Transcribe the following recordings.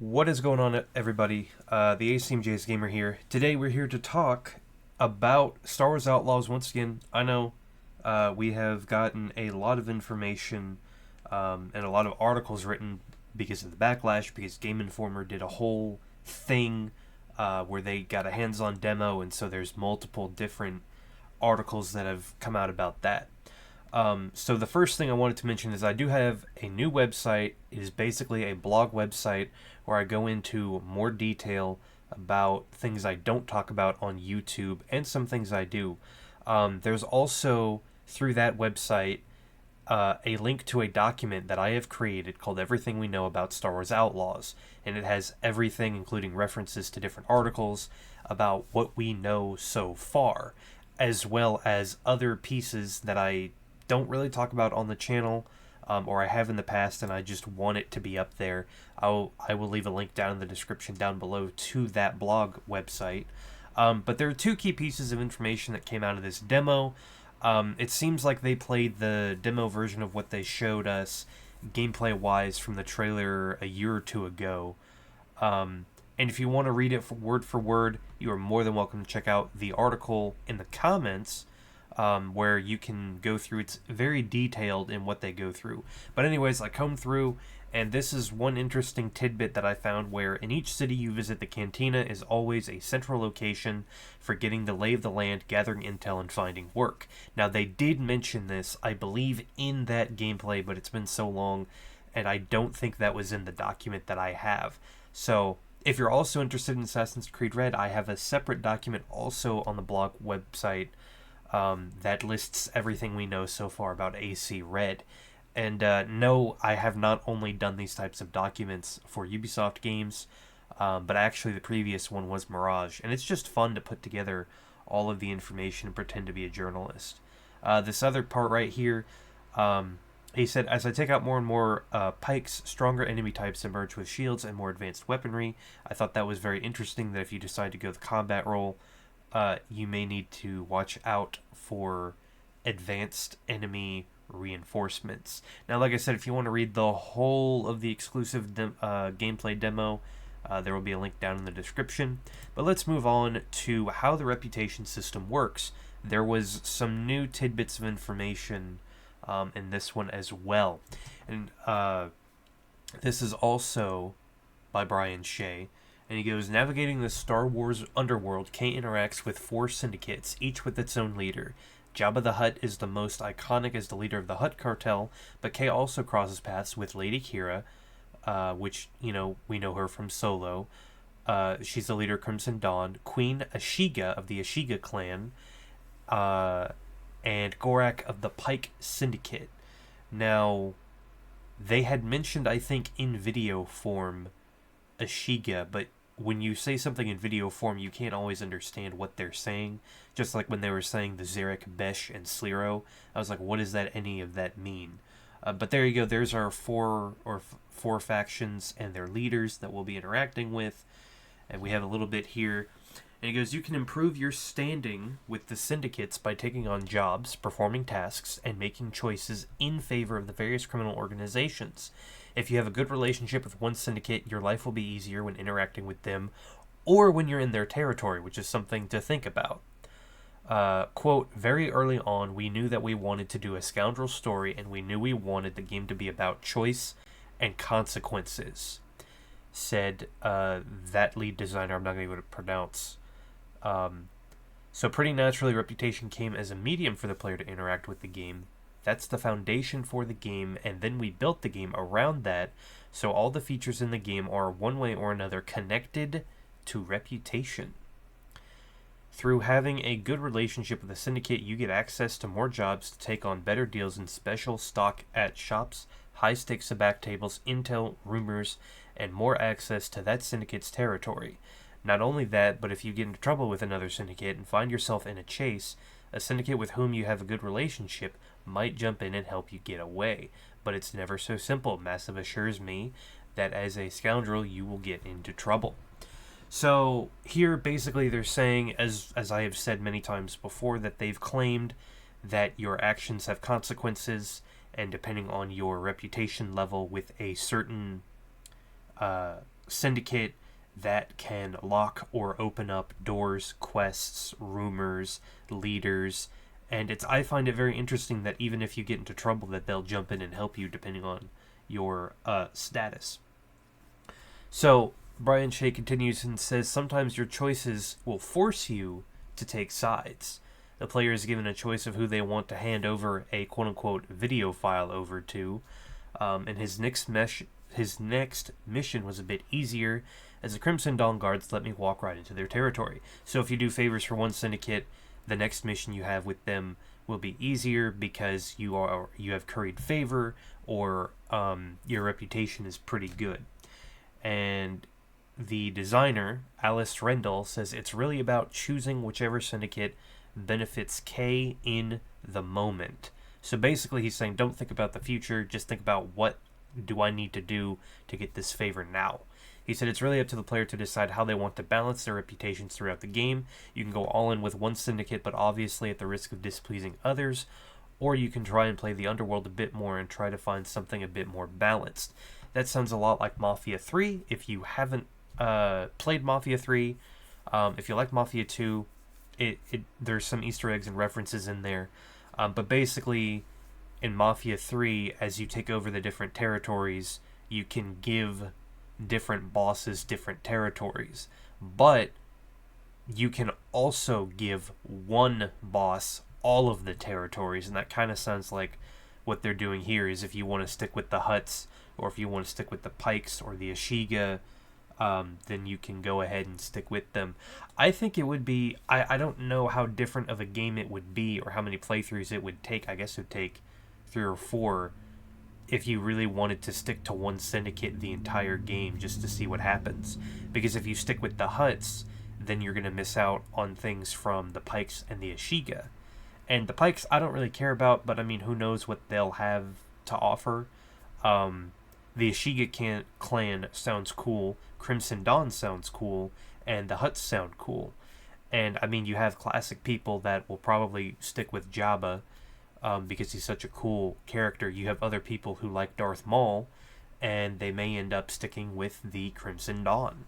What is going on, everybody? The ACMJ's Gamer here. Today we're here to talk about Star Wars Outlaws once again. I know we have gotten a lot of information and a lot of articles written because of the backlash, because Game Informer did a whole thing where they got a hands-on demo, and so there's multiple different articles that have come out about that. So the first thing I wanted to mention is I do have a new website. It is basically a blog website where I go into more detail about things I don't talk about on YouTube and some things I do. There's also, through that website, a link to a document that I have created called Everything We Know About Star Wars Outlaws. And it has everything, including references to different articles about what we know so far, as well as other pieces that I don't really talk about on the channel, or I have in the past, and I just want it to be up there. I will leave a link down in the description down below to that blog website. But there are two key pieces of information that came out of this demo. It seems like they played the demo version of what they showed us gameplay-wise from the trailer a year or two ago. And if you want to read it for word, you are more than welcome to check out the article in the comments, where you can go through. It's very detailed in what they go through. But anyways, I come through, and this is one interesting tidbit that I found, where in each city you visit, the cantina is always a central location for getting the lay of the land, gathering intel, and finding work. Now, they did mention this, I believe, in that gameplay, but it's been so long, and I don't think that was in the document that I have. So, if you're also interested in Assassin's Creed Red, I have a separate document also on the blog website that lists everything we know so far about AC Red. And no, I have not only done these types of documents for Ubisoft games, but actually the previous one was Mirage. And it's just fun to put together all of the information and pretend to be a journalist. This other part right here, he said, as I take out more and more pikes, stronger enemy types emerge with shields and more advanced weaponry. I thought that was very interesting, that if you decide to go the combat role, you may need to watch out for advanced enemy reinforcements. Now, like I said, if you want to read the whole of the exclusive gameplay demo, there will be a link down in the description. But let's move on to how the reputation system works. There was some new tidbits of information in this one as well. And this is also by Brian Shea. And he goes, navigating the Star Wars underworld, Kay interacts with 4 syndicates, each with its own leader. Jabba the Hutt is the most iconic as the leader of the Hutt cartel, but Kay also crosses paths with Lady Kira, which, we know her from Solo. She's the leader of Crimson Dawn. Queen Ashiga of the Ashiga clan, and Gorak of the Pike Syndicate. Now, they had mentioned, I think, in video form, Ashiga, but when you say something in video form, you can't always understand what they're saying. Just like when they were saying the Zarek, Besh, and Sliro, I was like, what does any of that mean? But there you go. There's our four factions and their leaders that we'll be interacting with. And we have a little bit here. And he goes, you can improve your standing with the syndicates by taking on jobs, performing tasks, and making choices in favor of the various criminal organizations. If you have a good relationship with one syndicate, your life will be easier when interacting with them, or when you're in their territory, which is something to think about. Quote, very early on, we knew that we wanted to do a scoundrel story, and we knew we wanted the game to be about choice and consequences, said that lead designer. I'm not going to be able to pronounce. So pretty naturally, reputation came as a medium for the player to interact with the game. That's the foundation for the game, and then we built the game around that, so all the features in the game are one way or another connected to reputation. Through having a good relationship with the syndicate, you get access to more jobs to take on better deals and special stock at shops, high stakes to back tables, intel, rumors, and more access to that syndicate's territory. Not only that, but if you get into trouble with another syndicate and find yourself in a chase, a syndicate with whom you have a good relationship might jump in and help you get away. But it's never so simple. Massive assures me that as a scoundrel, you will get into trouble. So here, basically, they're saying, as I have said many times before, that they've claimed that your actions have consequences, and depending on your reputation level with a certain syndicate that can lock or open up doors, quests, rumors, leaders, and I find it very interesting that even if you get into trouble, that they'll jump in and help you depending on your status. So Brian Shea continues and says sometimes your choices will force you to take sides. The player is given a choice of who they want to hand over a quote-unquote video file over to, and his next mission was a bit easier, as the Crimson Dawn guards let me walk right into their territory. So if you do favors for one syndicate, the next mission you have with them will be easier because you have curried favor, or your reputation is pretty good. And the designer, Alice Rendell, says it's really about choosing whichever syndicate benefits K in the moment. So basically he's saying don't think about the future, just think about what do I need to do to get this favor now. He said it's really up to the player to decide how they want to balance their reputations throughout the game. You can go all in with one syndicate, but obviously at the risk of displeasing others, or you can try and play the underworld a bit more and try to find something a bit more balanced. That sounds a lot like Mafia 3. If you haven't played Mafia 3, if you like Mafia 2, there's some Easter eggs and references in there. But basically, in Mafia 3, as you take over the different territories, you can give different bosses different territories. But you can also give one boss all of the territories, and that kind of sounds like what they're doing here. Is if you want to stick with the Hutts, or if you want to stick with the Pikes or the Ashiga, then you can go ahead and stick with them. I think it would be, I don't know how different of a game it would be or how many playthroughs it would take. I guess it would take 3 or 4 if you really wanted to stick to one syndicate the entire game just to see what happens. Because if you stick with the Hutts, then you're going to miss out on things from the Pikes and the Ashiga. And the Pikes I don't really care about, but I mean, who knows what they'll have to offer. The Ashiga clan sounds cool, Crimson Dawn sounds cool, and the Hutts sound cool. And I mean, you have classic people that will probably stick with Jabba because he's such a cool character. You have other people who like Darth Maul, and they may end up sticking with the Crimson Dawn.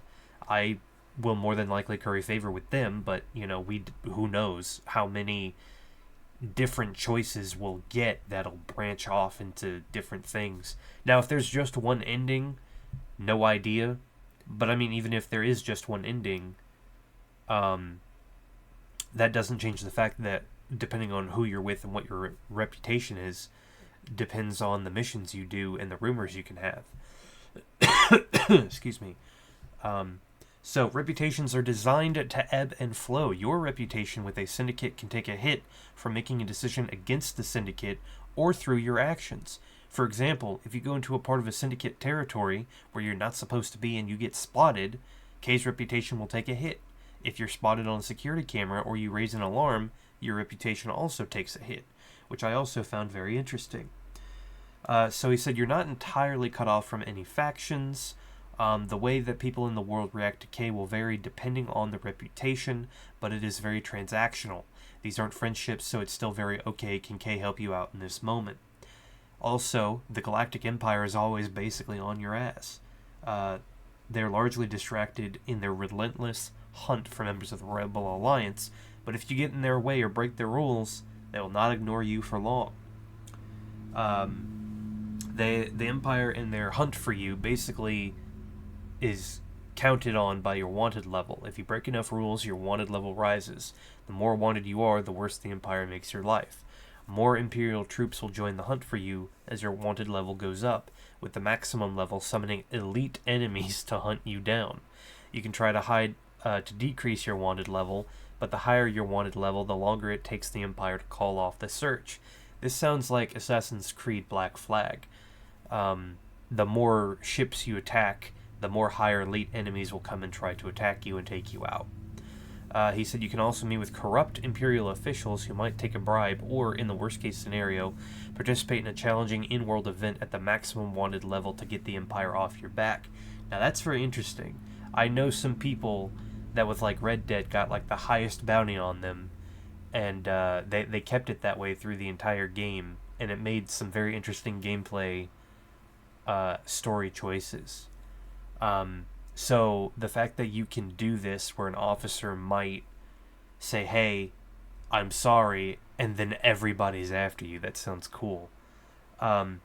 I will more than likely curry favor with them, but you know, who knows how many different choices we'll get that'll branch off into different things. Now, if there's just one ending, no idea. But I mean, even if there is just one ending, that doesn't change the fact that depending on who you're with and what your reputation is, depends on the missions you do and the rumors you can have. Excuse me. So, reputations are designed to ebb and flow. Your reputation with a syndicate can take a hit from making a decision against the syndicate or through your actions. For example, if you go into a part of a syndicate territory where you're not supposed to be and you get spotted, K's reputation will take a hit. If you're spotted on a security camera or you raise an alarm, your reputation also takes a hit, which I also found very interesting. So he said you're not entirely cut off from any factions. The way that people in the world react to K will vary depending on the reputation, but it is very transactional. These aren't friendships, so it's still very okay. Can K help you out in this moment? Also, the Galactic Empire is always basically on your ass. They're largely distracted in their relentless hunt for members of the Rebel Alliance, but if you get in their way or break their rules, they will not ignore you for long. The Empire in their hunt for you basically is counted on by your wanted level. If you break enough rules, your wanted level rises. The more wanted you are, the worse the Empire makes your life. More Imperial troops will join the hunt for you as your wanted level goes up, with the maximum level summoning elite enemies to hunt you down. You can try to hide to decrease your wanted level, but the higher your wanted level, the longer it takes the Empire to call off the search. This sounds like Assassin's Creed Black Flag. The more ships you attack, the more higher elite enemies will come and try to attack you and take you out. He said you can also meet with corrupt Imperial officials who might take a bribe or, in the worst case scenario, participate in a challenging in-world event at the maximum wanted level to get the Empire off your back. Now that's very interesting. I know some people that with like Red Dead got like the highest bounty on them, and they kept it that way through the entire game, and it made some very interesting gameplay story choices. So the fact that you can do this where an officer might say, hey, I'm sorry, and then everybody's after you, that sounds cool. Um,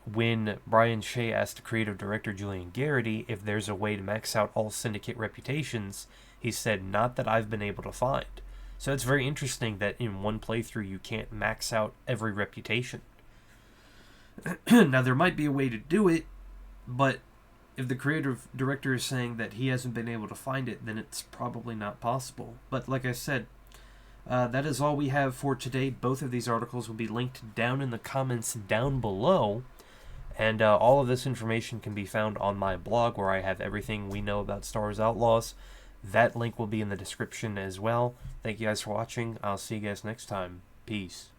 when Brian Shea asked creative director Julian Garrity if there's a way to max out all syndicate reputations, he said, not that I've been able to find. So it's very interesting that in one playthrough you can't max out every reputation. Now, there might be a way to do it, but if the creative director is saying that he hasn't been able to find it, then it's probably not possible. But like I said, that is all we have for today. Both of these articles will be linked down in the comments down below. And all of this information can be found on my blog, where I have everything we know about Star Wars Outlaws. That link will be in the description as well. Thank you guys for watching. I'll see you guys next time. Peace.